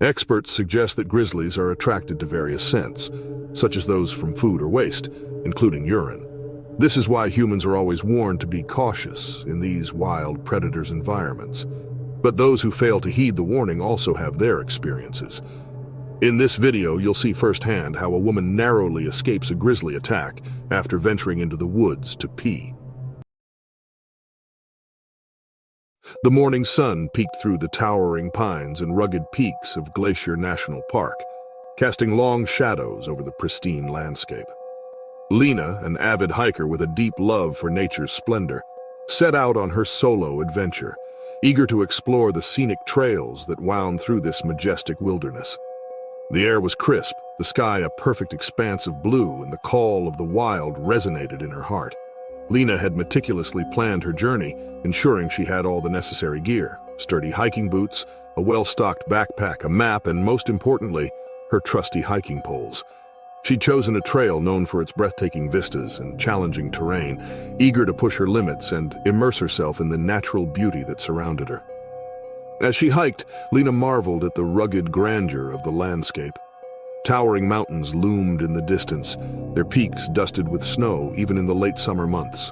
Experts suggest that grizzlies are attracted to various scents, such as those from food or waste, including urine. This is why humans are always warned to be cautious in these wild predators' environments. But those who fail to heed the warning also have their experiences. In this video, you'll see firsthand how a woman narrowly escapes a grizzly attack after venturing into the woods to pee. The morning sun peeked through the towering pines and rugged peaks of Glacier National Park, casting long shadows over the pristine landscape. Lena, an avid hiker with a deep love for nature's splendor, set out on her solo adventure, eager to explore the scenic trails that wound through this majestic wilderness. The air was crisp, the sky a perfect expanse of blue, and the call of the wild resonated in her heart. Lena had meticulously planned her journey, ensuring she had all the necessary gear: sturdy hiking boots, a well-stocked backpack, a map, and most importantly, her trusty hiking poles. She'd chosen a trail known for its breathtaking vistas and challenging terrain, eager to push her limits and immerse herself in the natural beauty that surrounded her. As she hiked, Lena marveled at the rugged grandeur of the landscape. Towering mountains loomed in the distance, their peaks dusted with snow even in the late summer months.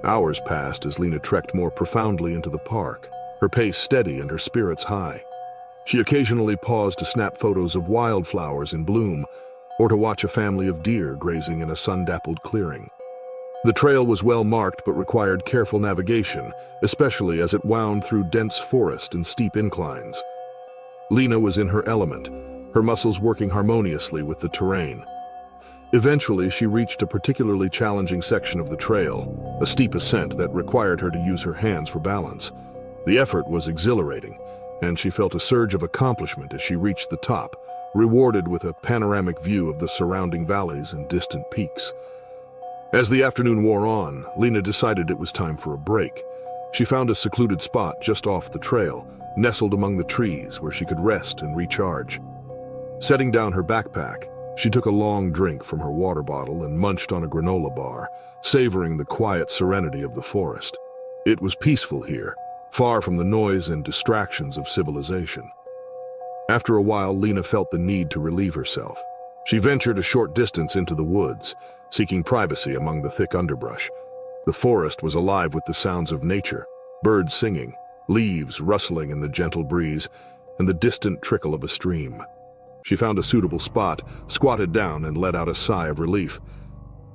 Hours passed as Lena trekked more profoundly into the park, her pace steady and her spirits high. She occasionally paused to snap photos of wildflowers in bloom, or to watch a family of deer grazing in a sun-dappled clearing. The trail was well marked but required careful navigation, especially as it wound through dense forest and steep inclines. Lena was in her element, her muscles working harmoniously with the terrain. Eventually, she reached a particularly challenging section of the trail, a steep ascent that required her to use her hands for balance. The effort was exhilarating, and she felt a surge of accomplishment as she reached the top, rewarded with a panoramic view of the surrounding valleys and distant peaks. As the afternoon wore on, Lena decided it was time for a break. She found a secluded spot just off the trail, nestled among the trees where she could rest and recharge. Setting down her backpack, she took a long drink from her water bottle and munched on a granola bar, savoring the quiet serenity of the forest. It was peaceful here, far from the noise and distractions of civilization. After a while, Lena felt the need to relieve herself. She ventured a short distance into the woods, seeking privacy among the thick underbrush. The forest was alive with the sounds of nature, birds singing, leaves rustling in the gentle breeze, and the distant trickle of a stream. She found a suitable spot, squatted down, and let out a sigh of relief.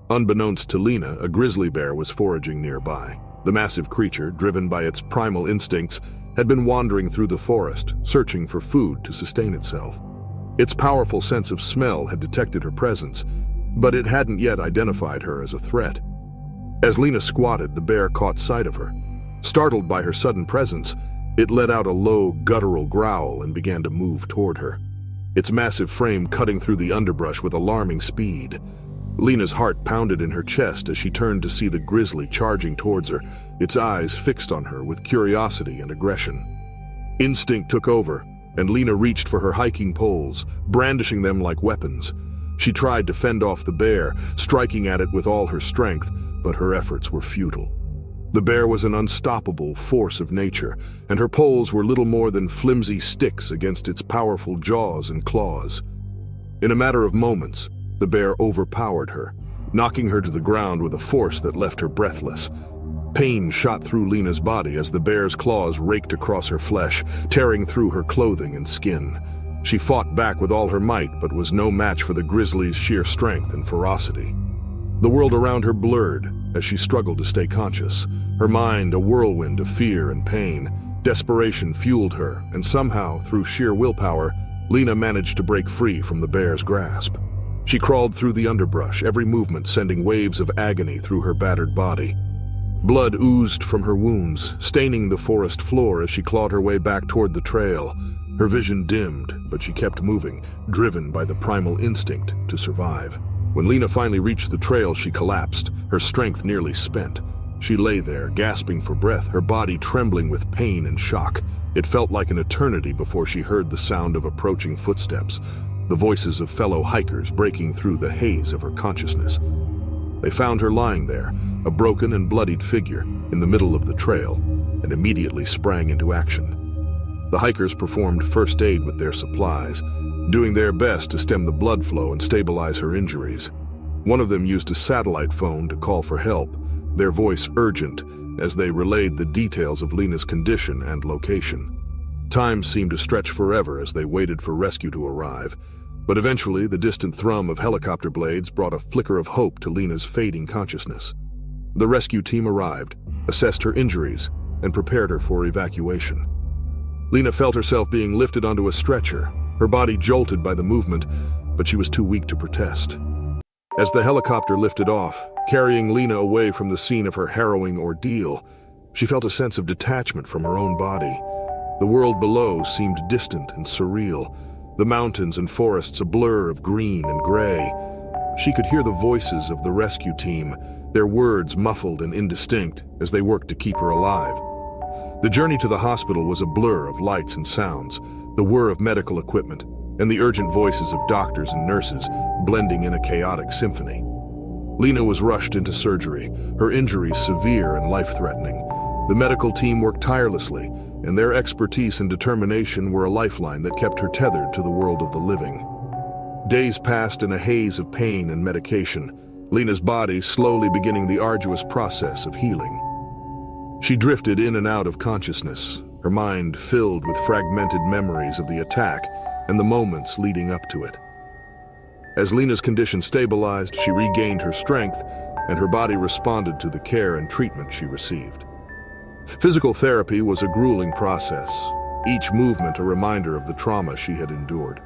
Unbeknownst to Lena, a grizzly bear was foraging nearby. The massive creature, driven by its primal instincts, had been wandering through the forest, searching for food to sustain itself. Its powerful sense of smell had detected her presence, but it hadn't yet identified her as a threat. As Lena squatted, the bear caught sight of her. Startled by her sudden presence, it let out a low, guttural growl and began to move toward her, its massive frame cutting through the underbrush with alarming speed. Lena's heart pounded in her chest as she turned to see the grizzly charging towards her, its eyes fixed on her with curiosity and aggression. Instinct took over, and Lena reached for her hiking poles, brandishing them like weapons. She tried to fend off the bear, striking at it with all her strength, but her efforts were futile. The bear was an unstoppable force of nature, and her poles were little more than flimsy sticks against its powerful jaws and claws. In a matter of moments, the bear overpowered her, knocking her to the ground with a force that left her breathless. Pain shot through Lena's body as the bear's claws raked across her flesh, tearing through her clothing and skin. She fought back with all her might, but was no match for the grizzly's sheer strength and ferocity. The world around her blurred as she struggled to stay conscious, her mind a whirlwind of fear and pain. Desperation fueled her, and somehow, through sheer willpower, Lena managed to break free from the bear's grasp. She crawled through the underbrush, every movement sending waves of agony through her battered body. Blood oozed from her wounds, staining the forest floor as she clawed her way back toward the trail. Her vision dimmed, but she kept moving, driven by the primal instinct to survive. When Lena finally reached the trail, she collapsed, her strength nearly spent. She lay there, gasping for breath, her body trembling with pain and shock. It felt like an eternity before she heard the sound of approaching footsteps, the voices of fellow hikers breaking through the haze of her consciousness. They found her lying there, a broken and bloodied figure, in the middle of the trail, and immediately sprang into action. The hikers performed first aid with their supplies, doing their best to stem the blood flow and stabilize her injuries. One of them used a satellite phone to call for help, their voice urgent as they relayed the details of Lena's condition and location. Time seemed to stretch forever as they waited for rescue to arrive, but eventually the distant thrum of helicopter blades brought a flicker of hope to Lena's fading consciousness. The rescue team arrived, assessed her injuries, and prepared her for evacuation. Lena felt herself being lifted onto a stretcher, her body jolted by the movement, but she was too weak to protest. As the helicopter lifted off, carrying Lena away from the scene of her harrowing ordeal, she felt a sense of detachment from her own body. The world below seemed distant and surreal, the mountains and forests a blur of green and gray. She could hear the voices of the rescue team, their words muffled and indistinct as they worked to keep her alive. The journey to the hospital was a blur of lights and sounds, the whir of medical equipment, and the urgent voices of doctors and nurses blending in a chaotic symphony. Lena was rushed into surgery, her injuries severe and life-threatening. The medical team worked tirelessly, and their expertise and determination were a lifeline that kept her tethered to the world of the living. Days passed in a haze of pain and medication, Lena's body slowly beginning the arduous process of healing. She drifted in and out of consciousness, her mind filled with fragmented memories of the attack and the moments leading up to it. As Lena's condition stabilized, she regained her strength, and her body responded to the care and treatment she received. Physical therapy was a grueling process, each movement a reminder of the trauma she had endured.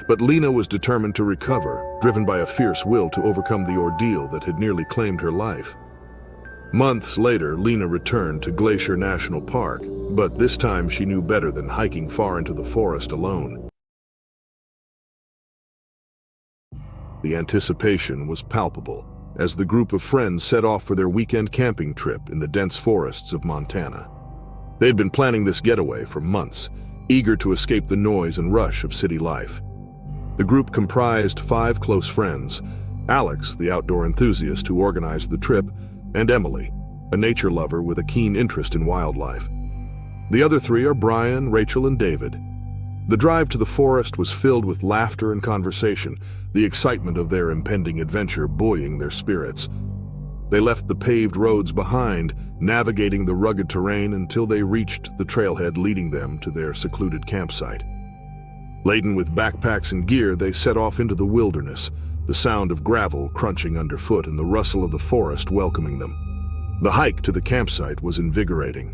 But Lena was determined to recover, driven by a fierce will to overcome the ordeal that had nearly claimed her life. Months later, Lena returned to Glacier National Park, but this time she knew better than hiking far into the forest alone. The anticipation was palpable as the group of friends set off for their weekend camping trip in the dense forests of Montana. They had been planning this getaway for months, eager to escape the noise and rush of city life. The group comprised 5 close friends: Alex, the outdoor enthusiast who organized the trip, and Emily, a nature lover with a keen interest in wildlife. The other 3 are Brian, Rachel, and David. The drive to the forest was filled with laughter and conversation, the excitement of their impending adventure buoying their spirits. They left the paved roads behind, navigating the rugged terrain until they reached the trailhead leading them to their secluded campsite. Laden with backpacks and gear, they set off into the wilderness, the sound of gravel crunching underfoot and the rustle of the forest welcoming them. The hike to the campsite was invigorating.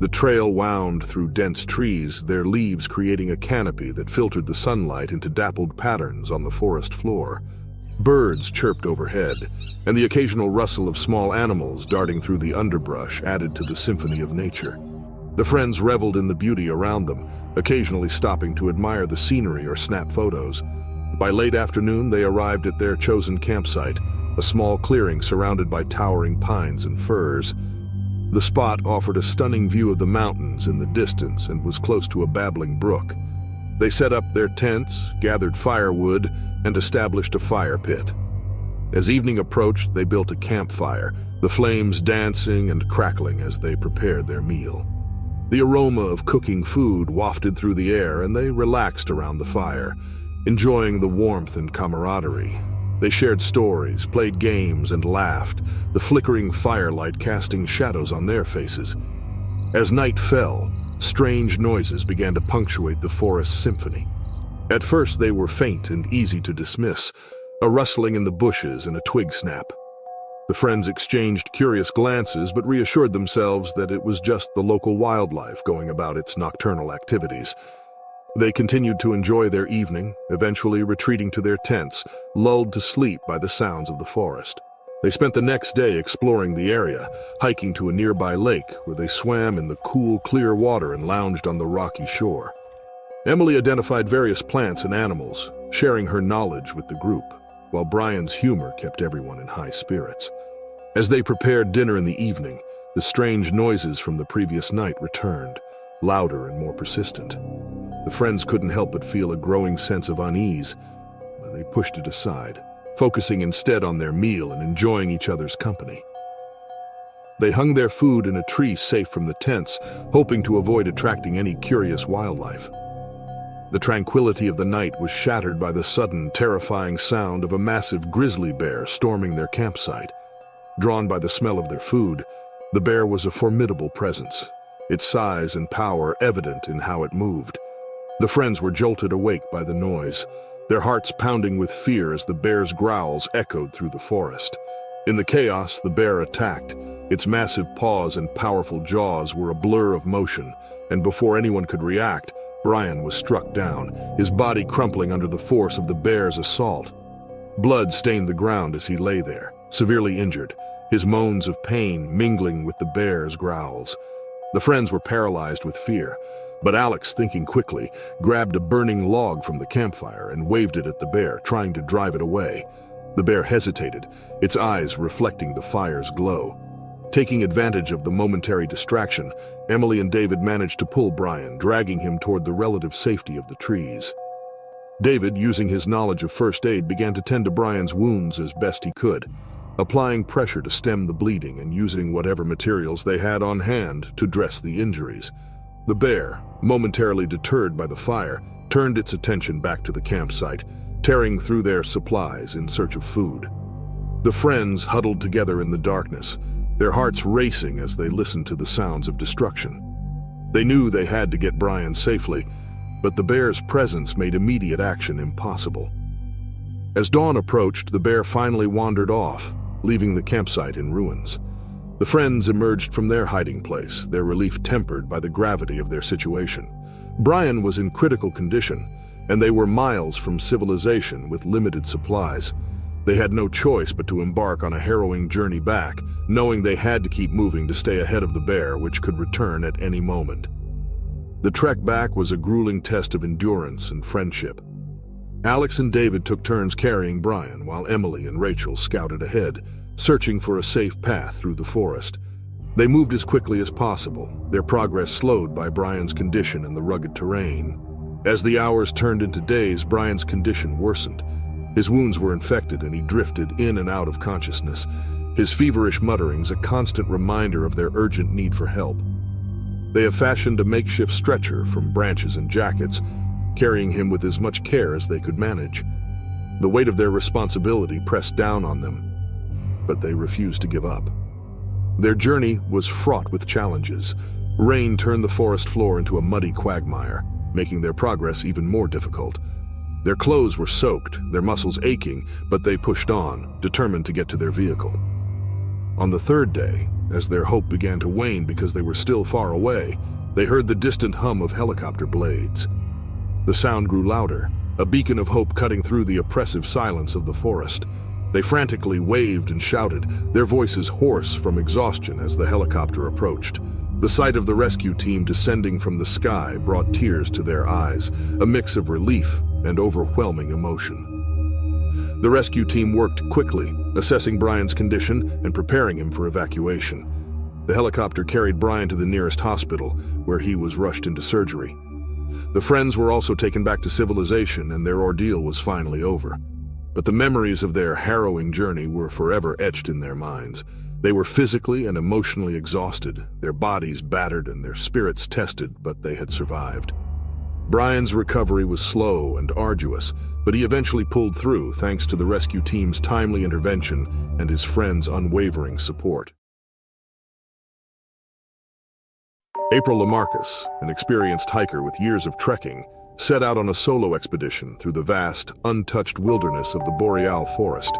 The trail wound through dense trees, their leaves creating a canopy that filtered the sunlight into dappled patterns on the forest floor. Birds chirped overhead, and the occasional rustle of small animals darting through the underbrush added to the symphony of nature. The friends reveled in the beauty around them, occasionally stopping to admire the scenery or snap photos. By late afternoon, they arrived at their chosen campsite, a small clearing surrounded by towering pines and firs. The spot offered a stunning view of the mountains in the distance and was close to a babbling brook. They set up their tents, gathered firewood, and established a fire pit. As evening approached, they built a campfire, the flames dancing and crackling as they prepared their meal. The aroma of cooking food wafted through the air, and they relaxed around the fire, enjoying the warmth and camaraderie. They shared stories, played games, and laughed, the flickering firelight casting shadows on their faces. As night fell, strange noises began to punctuate the forest's symphony. At first they were faint and easy to dismiss, a rustling in the bushes and a twig snap. The friends exchanged curious glances but reassured themselves that it was just the local wildlife going about its nocturnal activities. They continued to enjoy their evening, eventually retreating to their tents, lulled to sleep by the sounds of the forest. They spent the next day exploring the area, hiking to a nearby lake where they swam in the cool, clear water and lounged on the rocky shore. Emily identified various plants and animals, sharing her knowledge with the group, while Brian's humor kept everyone in high spirits. As they prepared dinner in the evening, the strange noises from the previous night returned, louder and more persistent. The friends couldn't help but feel a growing sense of unease, but they pushed it aside, focusing instead on their meal and enjoying each other's company. They hung their food in a tree safe from the tents, hoping to avoid attracting any curious wildlife. The tranquility of the night was shattered by the sudden, terrifying sound of a massive grizzly bear storming their campsite. Drawn by the smell of their food, the bear was a formidable presence, its size and power evident in how it moved. The friends were jolted awake by the noise, their hearts pounding with fear as the bear's growls echoed through the forest. In the chaos, the bear attacked. Its massive paws and powerful jaws were a blur of motion, and before anyone could react, Brian was struck down, his body crumpling under the force of the bear's assault. Blood stained the ground as he lay there, severely injured, his moans of pain mingling with the bear's growls. The friends were paralyzed with fear, but Alex, thinking quickly, grabbed a burning log from the campfire and waved it at the bear, trying to drive it away. The bear hesitated, its eyes reflecting the fire's glow. Taking advantage of the momentary distraction, Emily and David managed to pull Brian, dragging him toward the relative safety of the trees. David, using his knowledge of first aid, began to tend to Brian's wounds as best he could, applying pressure to stem the bleeding and using whatever materials they had on hand to dress the injuries. The bear, momentarily deterred by the fire, turned its attention back to the campsite, tearing through their supplies in search of food. The friends huddled together in the darkness, their hearts racing as they listened to the sounds of destruction. They knew they had to get Brian safely, but the bear's presence made immediate action impossible. As dawn approached, the bear finally wandered off, leaving the campsite in ruins. The friends emerged from their hiding place, their relief tempered by the gravity of their situation. Brian was in critical condition, and they were miles from civilization with limited supplies. They had no choice but to embark on a harrowing journey back, knowing they had to keep moving to stay ahead of the bear, which could return at any moment. The trek back was a grueling test of endurance and friendship. Alex and David took turns carrying Brian, while Emily and Rachel scouted ahead, searching for a safe path through the forest. They moved as quickly as possible, their progress slowed by Brian's condition and the rugged terrain. As the hours turned into days, Brian's condition worsened. His wounds were infected and he drifted in and out of consciousness, his feverish mutterings a constant reminder of their urgent need for help. They have fashioned a makeshift stretcher from branches and jackets, carrying him with as much care as they could manage. The weight of their responsibility pressed down on them, but they refused to give up. Their journey was fraught with challenges. Rain turned the forest floor into a muddy quagmire, making their progress even more difficult. Their clothes were soaked, their muscles aching, but they pushed on, determined to get to their vehicle. On the third day, as their hope began to wane because they were still far away, they heard the distant hum of helicopter blades. The sound grew louder, a beacon of hope cutting through the oppressive silence of the forest. They frantically waved and shouted, their voices hoarse from exhaustion as the helicopter approached. The sight of the rescue team descending from the sky brought tears to their eyes, a mix of relief and overwhelming emotion. The rescue team worked quickly, assessing Brian's condition and preparing him for evacuation. The helicopter carried Brian to the nearest hospital, where he was rushed into surgery. The friends were also taken back to civilization, and their ordeal was finally over. But the memories of their harrowing journey were forever etched in their minds. They were physically and emotionally exhausted, their bodies battered and their spirits tested, but they had survived. Brian's recovery was slow and arduous, but he eventually pulled through thanks to the rescue team's timely intervention and his friends' unwavering support. April Lamarcus, an experienced hiker with years of trekking, set out on a solo expedition through the vast, untouched wilderness of the Boreal Forest.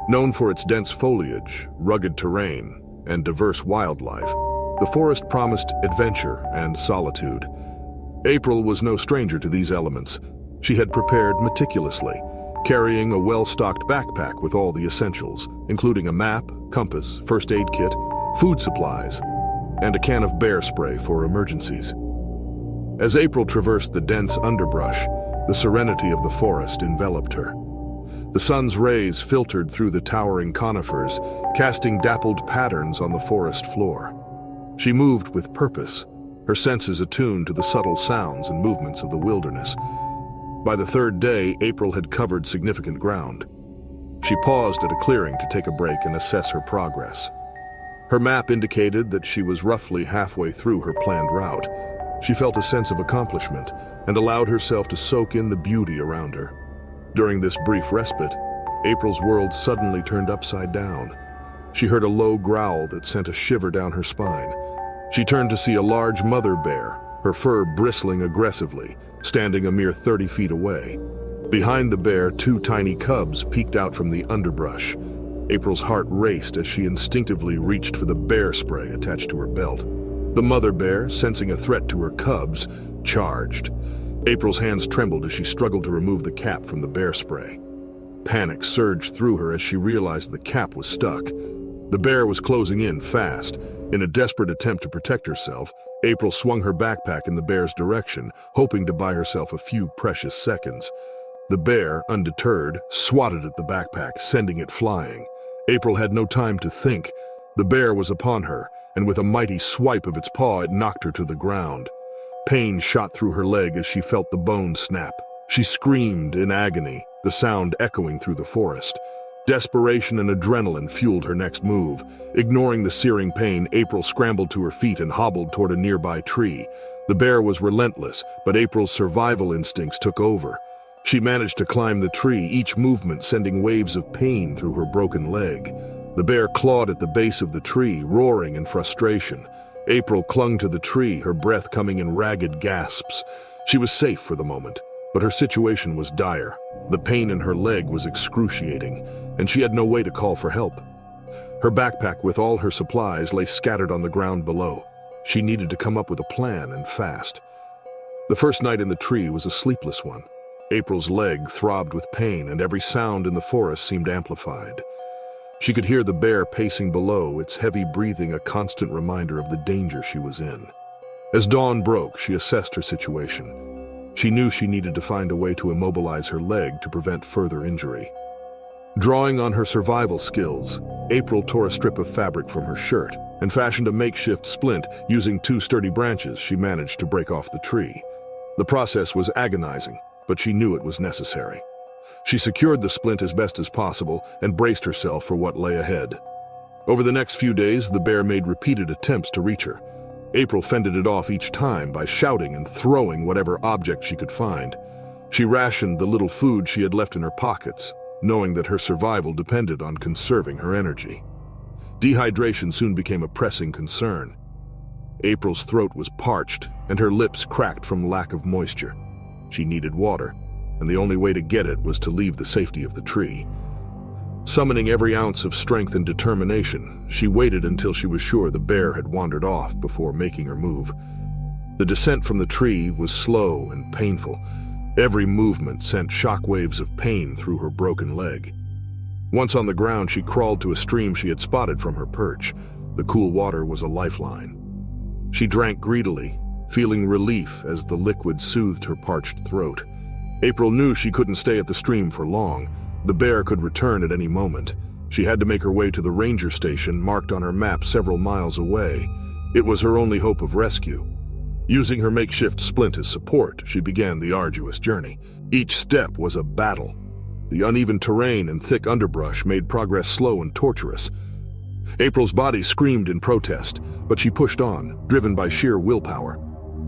Known for its dense foliage, rugged terrain, and diverse wildlife, the forest promised adventure and solitude. April was no stranger to these elements. She had prepared meticulously, carrying a well-stocked backpack with all the essentials, including a map, compass, first aid kit, food supplies, and a can of bear spray for emergencies. As April traversed the dense underbrush, the serenity of the forest enveloped her. The sun's rays filtered through the towering conifers, casting dappled patterns on the forest floor. She moved with purpose, her senses attuned to the subtle sounds and movements of the wilderness. By the third day, April had covered significant ground. She paused at a clearing to take a break and assess her progress. Her map indicated that she was roughly halfway through her planned route. She felt a sense of accomplishment and allowed herself to soak in the beauty around her. During this brief respite, April's world suddenly turned upside down. She heard a low growl that sent a shiver down her spine. She turned to see a large mother bear, her fur bristling aggressively, standing a mere 30 feet away. Behind the bear, two tiny cubs peeked out from the underbrush. April's heart raced as she instinctively reached for the bear spray attached to her belt. The mother bear, sensing a threat to her cubs, charged. April's hands trembled as she struggled to remove the cap from the bear spray. Panic surged through her as she realized the cap was stuck. The bear was closing in fast. In a desperate attempt to protect herself, April swung her backpack in the bear's direction, hoping to buy herself a few precious seconds. The bear, undeterred, swatted at the backpack, sending it flying. April had no time to think. The bear was upon her, and with a mighty swipe of its paw, it knocked her to the ground. Pain shot through her leg as she felt the bone snap. She screamed in agony, the sound echoing through the forest. Desperation and adrenaline fueled her next move. Ignoring the searing pain, April scrambled to her feet and hobbled toward a nearby tree. The bear was relentless, but April's survival instincts took over. She managed to climb the tree, each movement sending waves of pain through her broken leg. The bear clawed at the base of the tree, roaring in frustration. April clung to the tree, her breath coming in ragged gasps. She was safe for the moment, but her situation was dire. The pain in her leg was excruciating, and she had no way to call for help. Her backpack with all her supplies lay scattered on the ground below. She needed to come up with a plan, and fast. The first night in the tree was a sleepless one. April's leg throbbed with pain, and every sound in the forest seemed amplified. She could hear the bear pacing below, its heavy breathing a constant reminder of the danger she was in. As dawn broke, she assessed her situation. She knew she needed to find a way to immobilize her leg to prevent further injury. Drawing on her survival skills, April tore a strip of fabric from her shirt and fashioned a makeshift splint. Using two sturdy branches, she managed to break off the tree. The process was agonizing, but she knew it was necessary. She secured the splint as best as possible and braced herself for what lay ahead. Over the next few days, the bear made repeated attempts to reach her. April fended it off each time by shouting and throwing whatever object she could find. She rationed the little food she had left in her pockets, knowing that her survival depended on conserving her energy. Dehydration soon became a pressing concern. April's throat was parched, and her lips cracked from lack of moisture. She needed water, and the only way to get it was to leave the safety of the tree. Summoning every ounce of strength and determination, she waited until she was sure the bear had wandered off before making her move. The descent from the tree was slow and painful. Every movement sent shockwaves of pain through her broken leg. Once on the ground, she crawled to a stream she had spotted from her perch. The cool water was a lifeline. She drank greedily, feeling relief as the liquid soothed her parched throat. April knew she couldn't stay at the stream for long. The bear could return at any moment. She had to make her way to the ranger station marked on her map several miles away. It was her only hope of rescue. Using her makeshift splint as support, she began the arduous journey. Each step was a battle. The uneven terrain and thick underbrush made progress slow and torturous. April's body screamed in protest, but she pushed on, driven by sheer willpower.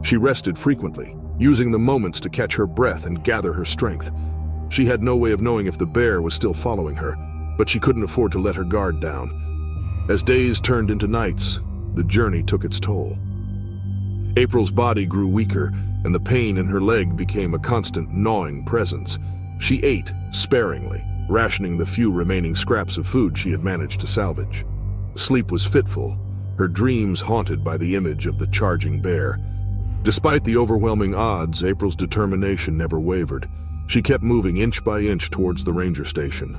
She rested frequently, using the moments to catch her breath and gather her strength. She had no way of knowing if the bear was still following her, but she couldn't afford to let her guard down. As days turned into nights, the journey took its toll. April's body grew weaker, and the pain in her leg became a constant gnawing presence. She ate sparingly, rationing the few remaining scraps of food she had managed to salvage. Sleep was fitful, her dreams haunted by the image of the charging bear. Despite the overwhelming odds, April's determination never wavered. She kept moving inch by inch towards the ranger station.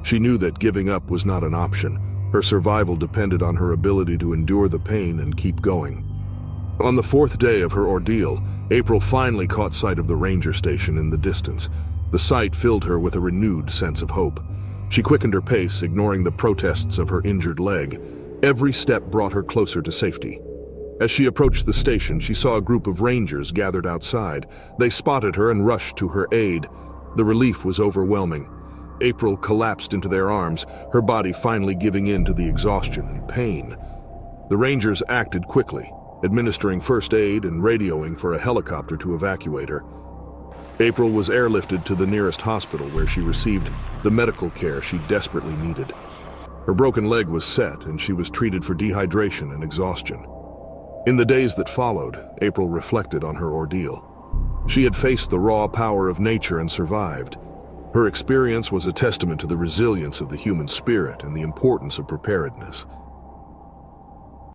She knew that giving up was not an option. Her survival depended on her ability to endure the pain and keep going. On the fourth day of her ordeal, April finally caught sight of the ranger station in the distance. The sight filled her with a renewed sense of hope. She quickened her pace, ignoring the protests of her injured leg. Every step brought her closer to safety. As she approached the station, she saw a group of rangers gathered outside. They spotted her and rushed to her aid. The relief was overwhelming. April collapsed into their arms, her body finally giving in to the exhaustion and pain. The Rangers acted quickly, administering first aid and radioing for a helicopter to evacuate her. April was airlifted to the nearest hospital where she received the medical care she desperately needed. Her broken leg was set and she was treated for dehydration and exhaustion. In the days that followed, April reflected on her ordeal. She had faced the raw power of nature and survived. Her experience was a testament to the resilience of the human spirit and the importance of preparedness.